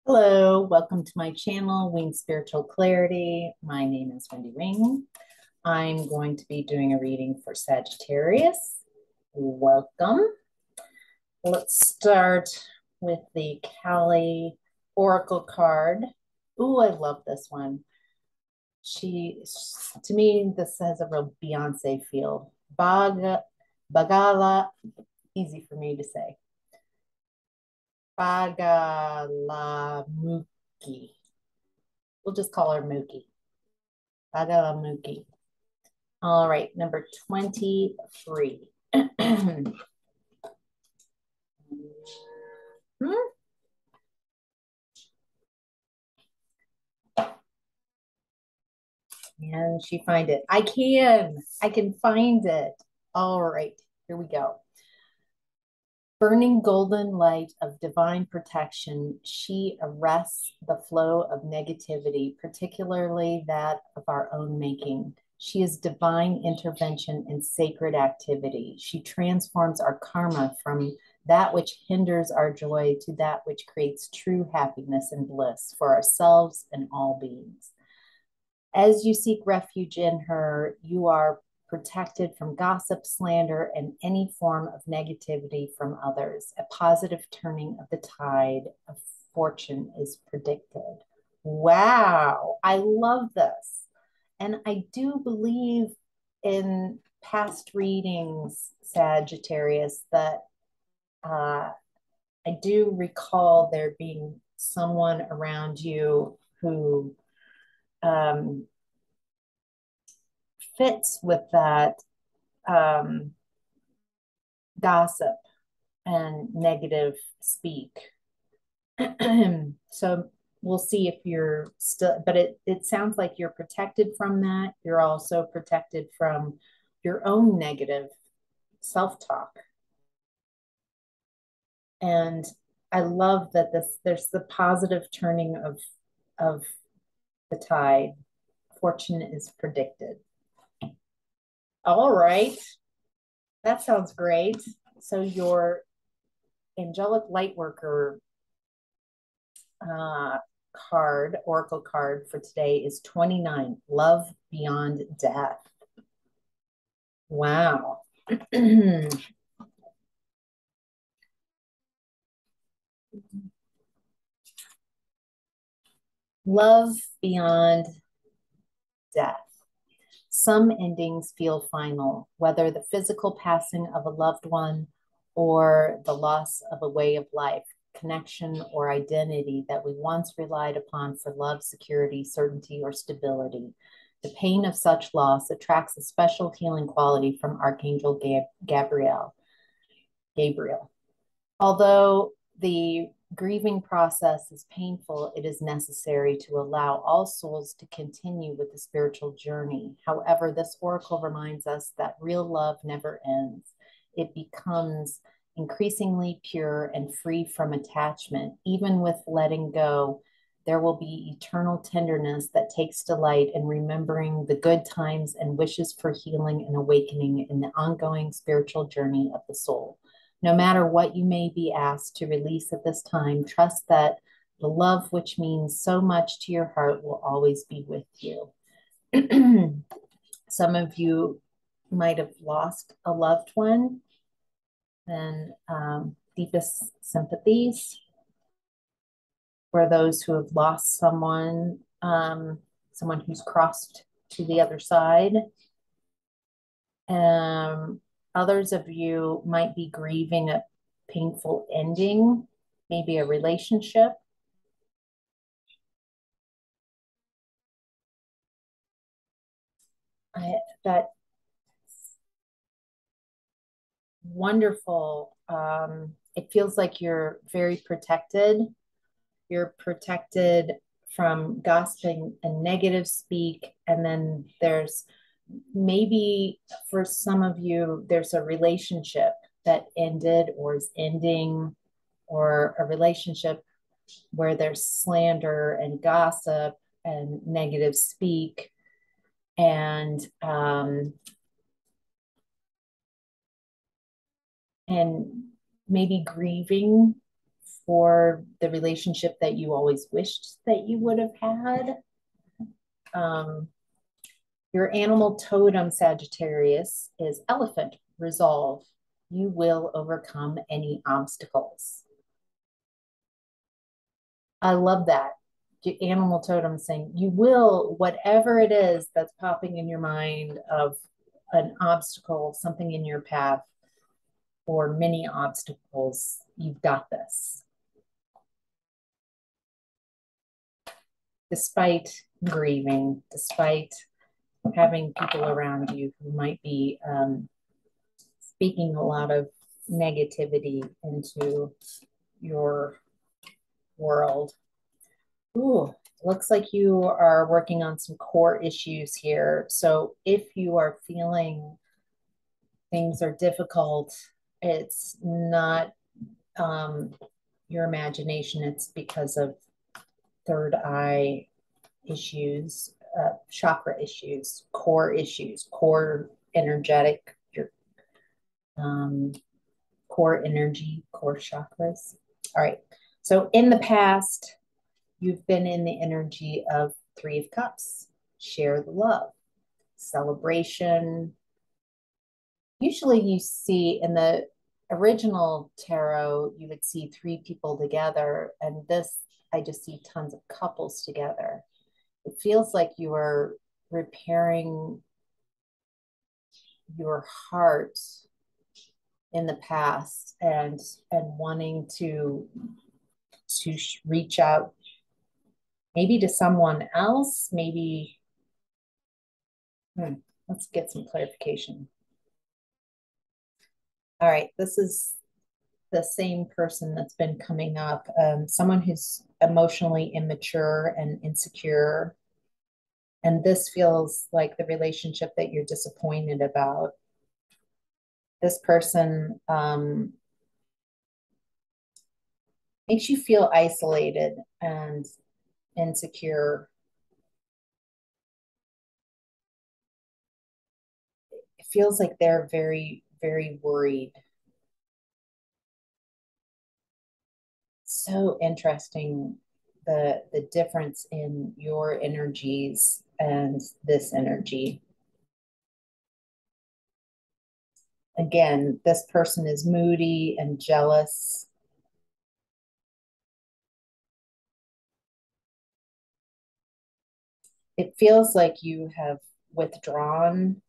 Hello, welcome to my channel, Wing Spiritual Clarity. My name is Wendy Wing. I'm going to be doing a reading for Sagittarius. Welcome. Let's start with the Kali Oracle card. Ooh, I love this one. To me, this has a real Beyonce feel. Bagala, easy for me to say. Bagalamuki. We'll just call her Mookie. Bagalamuki. All right, number 23. Can she find it? I can find it. All right, here we go. Burning golden light of divine protection, she arrests the flow of negativity, particularly that of our own making. She is divine intervention and sacred activity. She transforms our karma from that which hinders our joy to that which creates true happiness and bliss for ourselves and all beings. As you seek refuge in her, you are protected from gossip, slander, and any form of negativity from others. A positive turning of the tide of fortune is predicted. Wow, I love this. And I do believe in past readings, Sagittarius, that I do recall there being someone around you who um, fits with that gossip and negative speak. So we'll see if you're still, but it sounds like you're protected from that. You're also protected from your own negative self-talk. And I love that there's the positive turning of the tide. Fortune is predicted. All right. That sounds great. So your Angelic Lightworker Oracle card for today is 29, Love Beyond Death. Wow. Love beyond death. Some endings feel final, whether the physical passing of a loved one or the loss of a way of life, connection, or identity that we once relied upon for love, security, certainty, or stability. The pain of such loss attracts a special healing quality from Archangel Gabriel. Although the grieving process is painful, it is necessary to allow all souls to continue with the spiritual journey. However, this oracle reminds us that real love never ends. It becomes increasingly pure and free from attachment. Even with letting go, there will be eternal tenderness that takes delight in remembering the good times and wishes for healing and awakening in the ongoing spiritual journey of the soul. No matter what you may be asked to release at this time, trust that the love which means so much to your heart will always be with you. Some of you might have lost a loved one, and deepest sympathies for those who have lost someone, someone who's crossed to the other side. Others of you might be grieving a painful ending, maybe a relationship. That wonderful. It feels like you're very protected. You're protected from gossiping and negative speak. And then there's maybe for some of you, there's a relationship that ended or is ending, or a relationship where there's slander and gossip and negative speak. And maybe grieving for the relationship that you always wished that you would have had. Um, your animal totem, Sagittarius, is elephant, resolve. You will overcome any obstacles. I love that. Your animal totem saying you will, whatever it is that's popping in your mind of an obstacle, something in your path, or many obstacles, you've got this. Despite grieving, despite having people around you who might be speaking a lot of negativity into your world. Ooh, looks like you are working on some core issues here. So if you are feeling things are difficult, it's not your imagination, it's because of third eye issues, chakra issues, core energetic, your core energy, core chakras. All right. So in the past, you've been in the energy of Three of Cups, share the love, celebration. Usually you see in the original tarot, you would see three people together. And this, I just see tons of couples together. It feels like you are repairing your heart in the past and wanting to reach out maybe to someone else, maybe let's get some clarification. All right, this is the same person that's been coming up, someone who's emotionally immature and insecure. And this feels like the relationship that you're disappointed about. This person makes you feel isolated and insecure. It feels like they're very, very worried. So interesting, the difference in your energies and this energy. Again, this person is moody and jealous. It feels like you have withdrawn,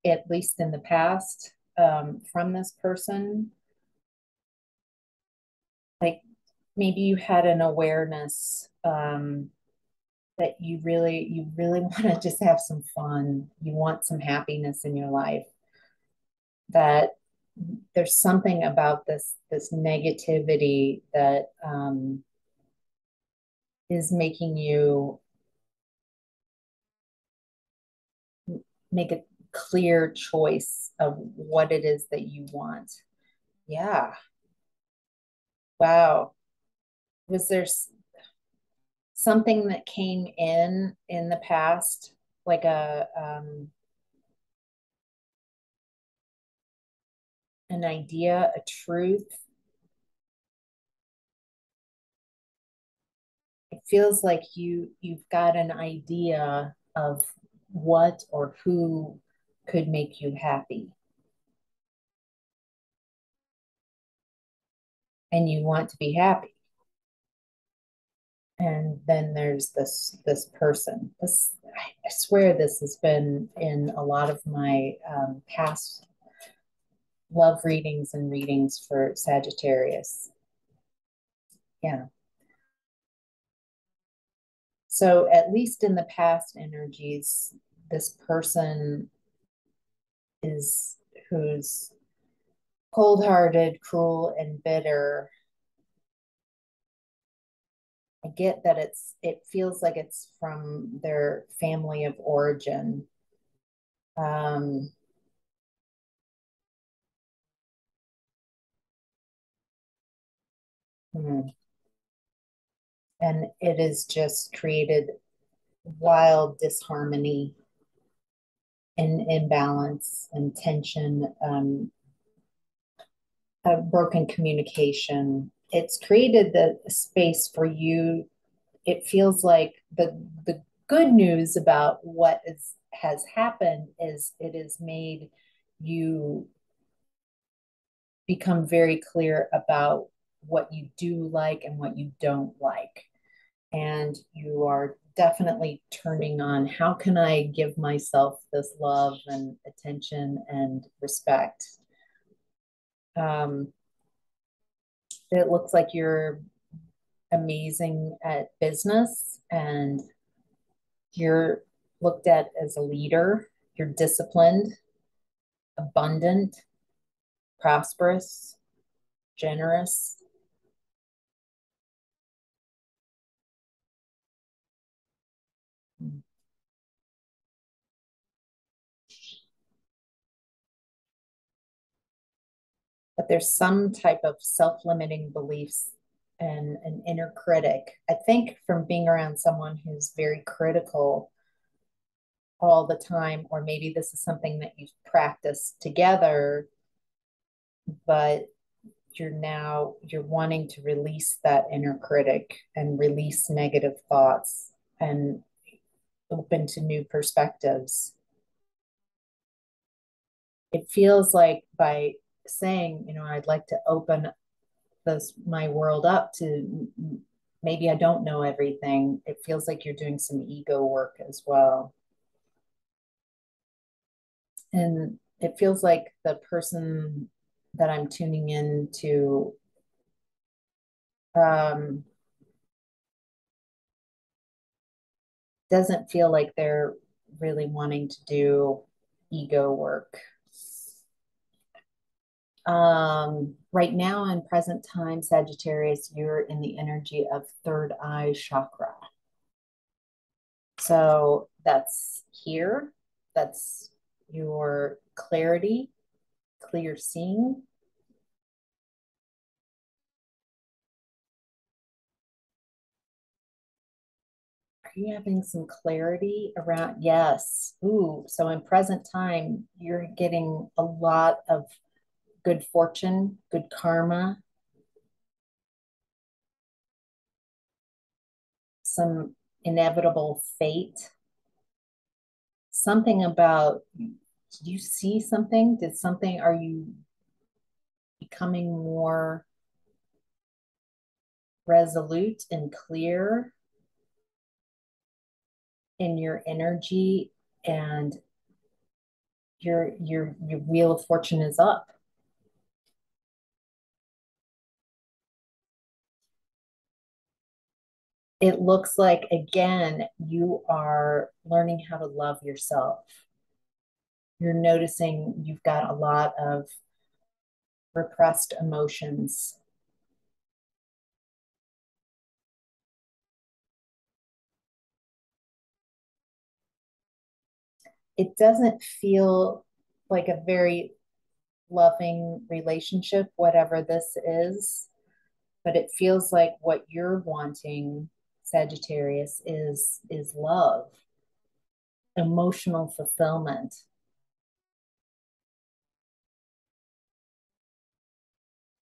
at least in the past, from this person. Like maybe you had an awareness that you really want to just have some fun. You want some happiness in your life. That there's something about this negativity that is making you make a clear choice of what it is that you want. Yeah. Wow. Was there something that came in the past, like an idea, a truth? It feels like you've got an idea of what or who could make you happy, and you want to be happy. And then there's this person. This, I swear this has been in a lot of my past love readings and readings for Sagittarius. Yeah. So at least in the past energies, this person is who's cold-hearted, cruel, and bitter. I get that it feels like it's from their family of origin. Um, and it has just created wild disharmony and imbalance and tension. a broken communication. It's created the space for you. It feels like the good news about what is has happened is it has made you become very clear about what you do like and what you don't like. And you are definitely turning on how can I give myself this love and attention and respect. Um, it looks like you're amazing at business and you're looked at as a leader. You're disciplined, abundant, prosperous, generous. But there's some type of self-limiting beliefs and an inner critic. I think from being around someone who's very critical all the time, or maybe this is something that you've practiced together, but you're wanting to release that inner critic and release negative thoughts and open to new perspectives. It feels like by saying, I'd like to open this my world up to maybe I don't know everything. It feels like you're doing some ego work as well. And it feels like the person that I'm tuning in to um, doesn't feel like they're really wanting to do ego work. Right now in present time, Sagittarius, you're in the energy of third eye chakra. So that's here. That's your clarity, clear seeing. Are you having some clarity around? Yes. Ooh, so in present time, you're getting a lot of good fortune, good karma, some inevitable fate. Something about, did you see something? Are you becoming more resolute and clear in your energy and your wheel of fortune is up? It looks like again you are learning how to love yourself. You're noticing you've got a lot of repressed emotions. It doesn't feel like a very loving relationship, whatever this is, but it feels like what you're wanting, Sagittarius, is love, emotional fulfillment.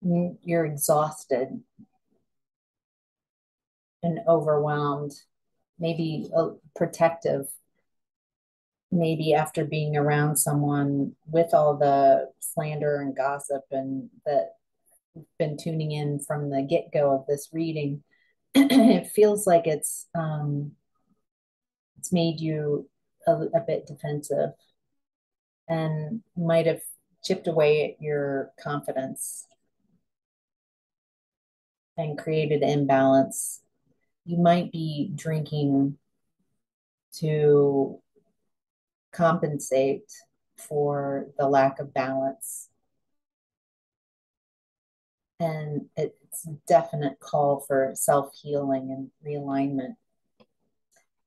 You're exhausted and overwhelmed, maybe protective, maybe after being around someone with all the slander and gossip and that been tuning in from the get-go of this reading. It feels like it's made you a bit defensive and might have chipped away at your confidence and created imbalance. You might be drinking to compensate for the lack of balance. And it's a definite call for self-healing and realignment.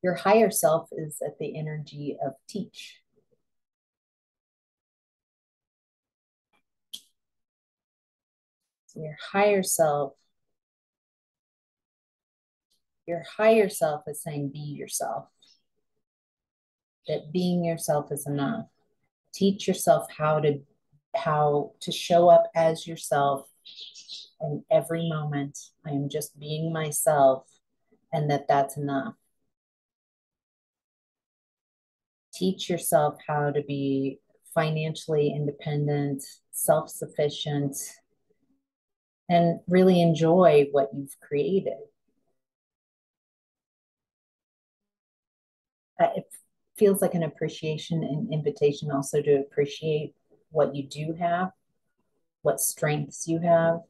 Your higher self is at the energy of teach. So your higher self is saying be yourself, that being yourself is enough. Teach yourself how to how to show up as yourself in every moment. I am just being myself, and that's enough. Teach yourself how to be financially independent, self sufficient, and really enjoy what you've created. It feels like an appreciation and invitation also to appreciate what you do have, what strengths you have.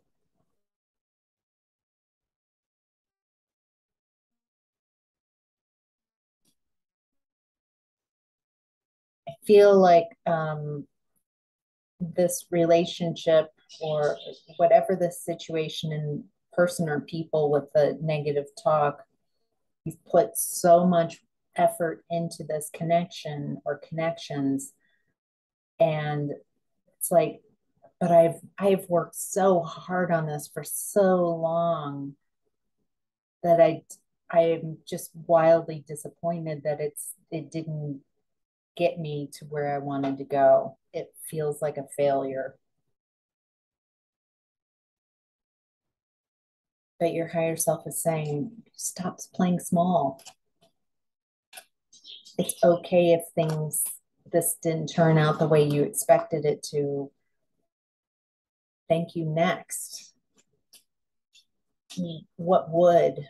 I feel like this relationship or whatever this situation in person or people with the negative talk, you've put so much effort into this connection or connections, and it's like, but I've worked so hard on this for so long that I'm just wildly disappointed that it didn't get me to where I wanted to go. It feels like a failure. But your higher self is saying, stop playing small. It's okay if this didn't turn out the way you expected it to. Thank you next. What would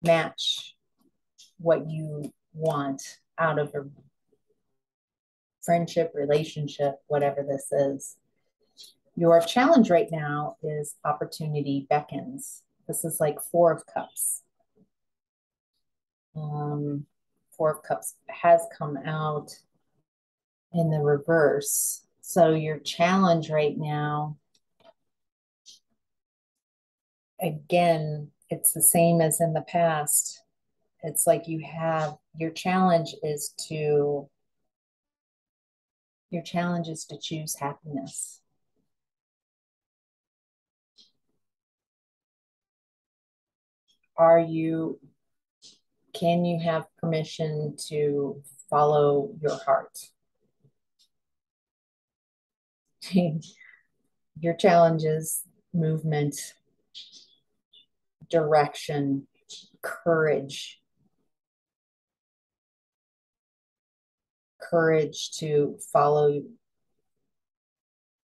match what you want out of a friendship, relationship, whatever this is? Your challenge right now is opportunity beckons. This is like Four of Cups. Four of Cups has come out in the reverse. So your challenge right now, again, it's the same as in the past. It's like your challenge is to choose happiness. Can you have permission to follow your heart? Your challenge is movement, direction, courage, to follow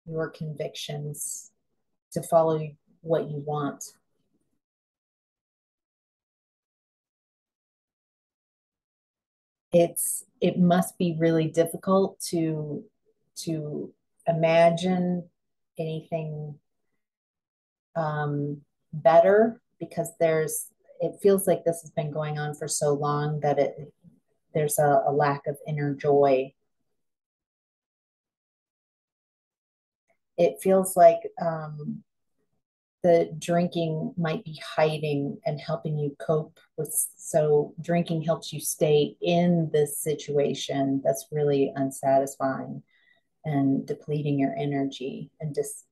your convictions, to follow what you want. It must be really difficult to imagine anything better, because it feels like this has been going on for so long that there's a lack of inner joy. It feels like the drinking might be hiding and helping you cope with, so drinking helps you stay in this situation that's really unsatisfying and depleting your energy, and just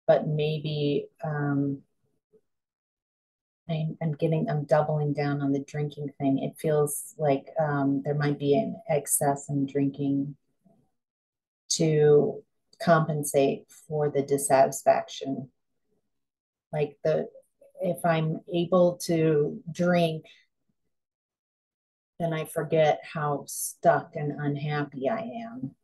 but maybe I'm doubling down on the drinking thing. It feels like there might be an excess in drinking to compensate for the dissatisfaction. Like if I'm able to drink, then I forget how stuck and unhappy I am.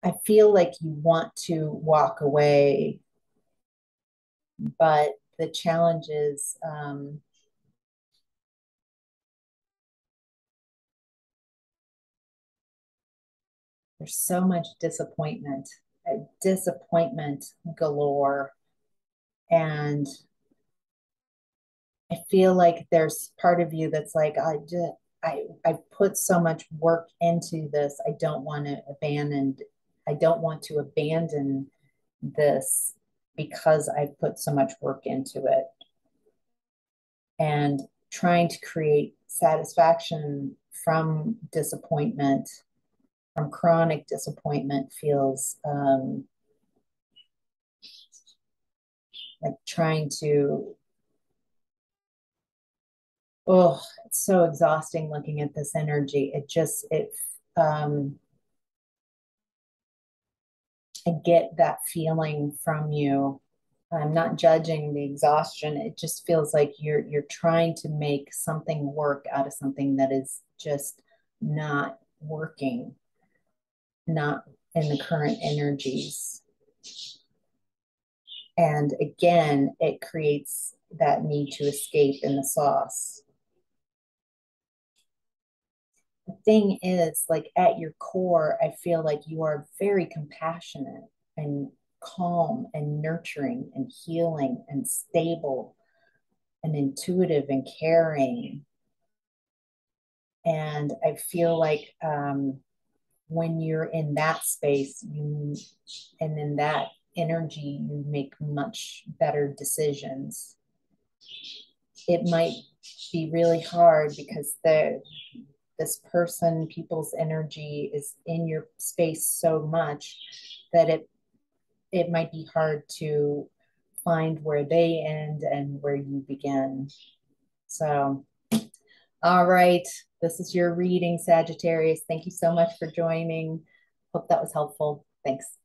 I feel like you want to walk away, but the challenge is there's so much disappointment galore. And I feel like there's part of you that's like, I've put so much work into this. I don't want to abandon this because I've put so much work into it. And trying to create satisfaction from disappointment, from chronic disappointment, feels like trying to, oh, it's so exhausting looking at this energy. Um, I get that feeling from you. I'm not judging the exhaustion. It just feels like you're trying to make something work out of something that is just not working, not in the current energies. And again, it creates that need to escape in the sauce. The thing is, like at your core, I feel like you are very compassionate and calm and nurturing and healing and stable and intuitive and caring. And I feel like when you're in that space, you and in that energy, you make much better decisions. It might be really hard because this person, people's energy is in your space so much that it might be hard to find where they end and where you begin. So, all right, this is your reading, Sagittarius. Thank you so much for joining. Hope that was helpful. Thanks.